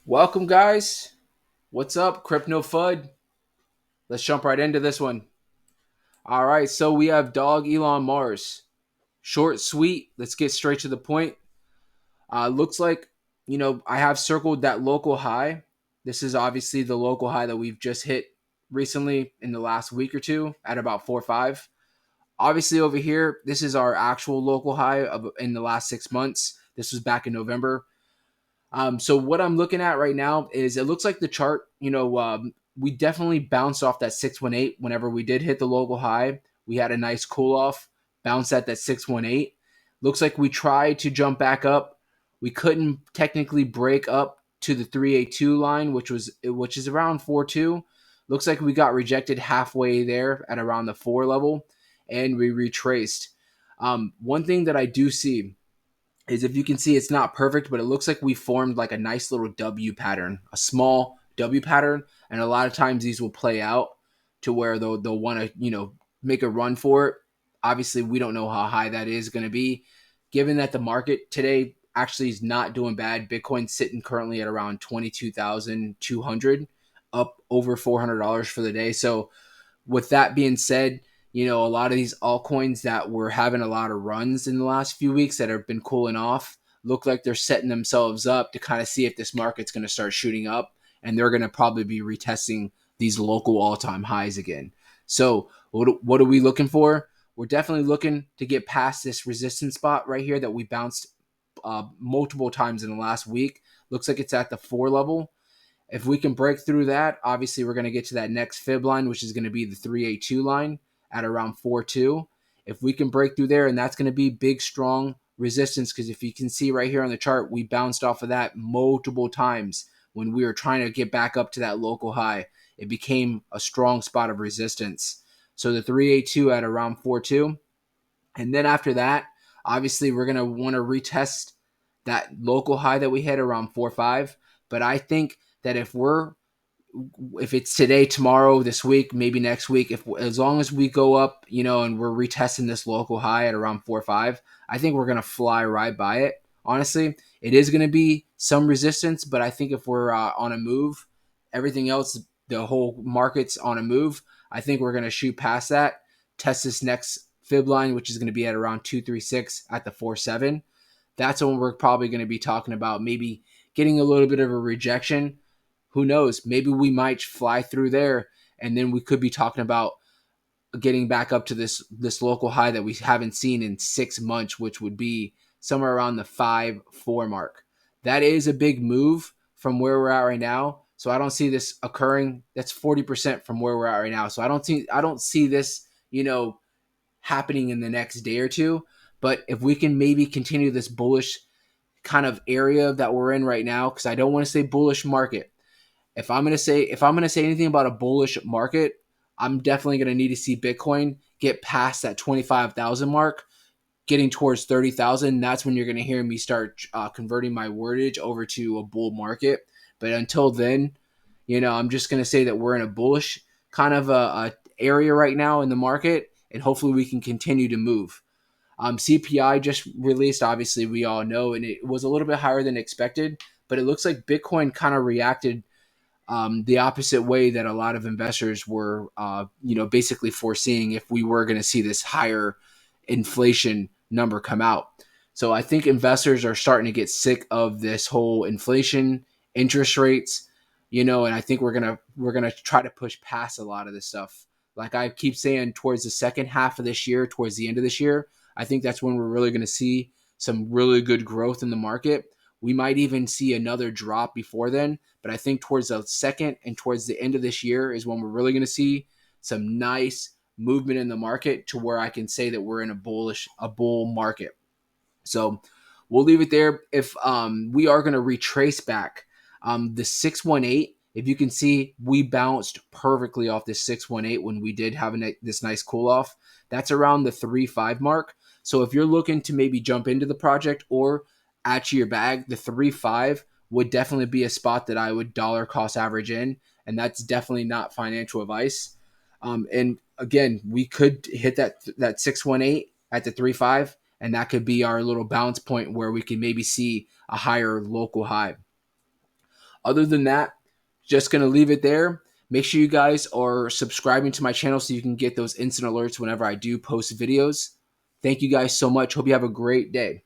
Welcome, guys. What's up, Crypto Fud? Let's jump right into this one. All right, so we have Dog Elon Mars. Short, sweet. Let's get straight to the point. Looks like, I have circled that local high. This is obviously the local high that we've just hit recently in the last week or two at about 4.5. Obviously, over here, this is our actual local high in the last 6 months. This was back in November. So what I'm looking at right now is it looks like the chart, we definitely bounced off that 618 whenever we did hit the local high. We had a nice cool off, bounce at that 618. Looks like we tried to jump back up. We couldn't technically break up to the 382 line, which is around 42. Looks like we got rejected halfway there at around the 4 level and we retraced. One thing that I do see is if you can see it's not perfect, but it looks like we formed like a nice little W pattern, a small W pattern, and a lot of times these will play out to where they'll want to make a run for it. Obviously, we don't know how high that is going to be, given that the market today actually is not doing bad. Bitcoin's sitting currently at around 22,200, up over $400 for the day. So with that being said, a lot of these altcoins that were having a lot of runs in the last few weeks that have been cooling off look like they're setting themselves up to kind of see if this market's going to start shooting up, and they're going to probably be retesting these local all-time highs again. So what are we looking for? We're definitely looking to get past this resistance spot right here that we bounced multiple times in the last week. Looks like it's at the 4 level. If we can break through that, obviously we're going to get to that next fib line, which is going to be the 382 line at around 4.2. If we can break through there, and that's going to be big, strong resistance, because if you can see right here on the chart, we bounced off of that multiple times when we were trying to get back up to that local high. It became a strong spot of resistance. So the 382 at around 4.2. And then after that, obviously we're going to want to retest that local high that we hit around 4.5. But I think that if it's today, tomorrow, this week, maybe next week, if as long as we go up, and we're retesting this local high at around 4.5, I think we're gonna fly right by it. Honestly, it is gonna be some resistance, but I think if we're on a move, everything else, the whole market's on a move. I think we're gonna shoot past that, test this next fib line, which is gonna be at around 236 at the 4.7. That's when we're probably gonna be talking about maybe getting a little bit of a rejection. Who knows? Maybe we might fly through there, and then we could be talking about getting back up to this local high that we haven't seen in 6 months, which would be somewhere around the 5.4 mark. That is a big move from where we're at right now. So I don't see this occurring. That's 40% from where we're at right now. So I don't see this, happening in the next day or two. But if we can maybe continue this bullish kind of area that we're in right now, because I don't want to say bullish market, if I'm gonna say anything about a bullish market, I'm definitely gonna need to see Bitcoin get past that 25,000 mark, getting towards 30,000. That's when you're gonna hear me start converting my wordage over to a bull market. But until then, I'm just gonna say that we're in a bullish kind of a area right now in the market, and hopefully we can continue to move. CPI just released, obviously we all know, and it was a little bit higher than expected. But it looks like Bitcoin kind of reacted the opposite way that a lot of investors were, basically foreseeing if we were going to see this higher inflation number come out. So I think investors are starting to get sick of this whole inflation, interest rates, and I think we're gonna try to push past a lot of this stuff. Like I keep saying, towards the second half of this year, towards the end of this year, I think that's when we're really going to see some really good growth in the market. We might even see another drop before then, but I think towards the second and towards the end of this year is when we're really going to see some nice movement in the market to where I can say that we're in a bull market. So we'll leave it there. If we are going to retrace back the 618, if you can see, we bounced perfectly off this 618 when we did have this nice cool off. That's around the 3.5 mark. So if you're looking to maybe jump into the project or add to your bag, the 3.5 would definitely be a spot that I would dollar cost average in, and that's definitely not financial advice. And again, we could hit that 618 at the 3.5, and that could be our little balance point where we can maybe see a higher local high. Other than that, just going to leave it there. Make sure you guys are subscribing to my channel so you can get those instant alerts whenever I do post videos. Thank you guys so much. Hope you have a great day.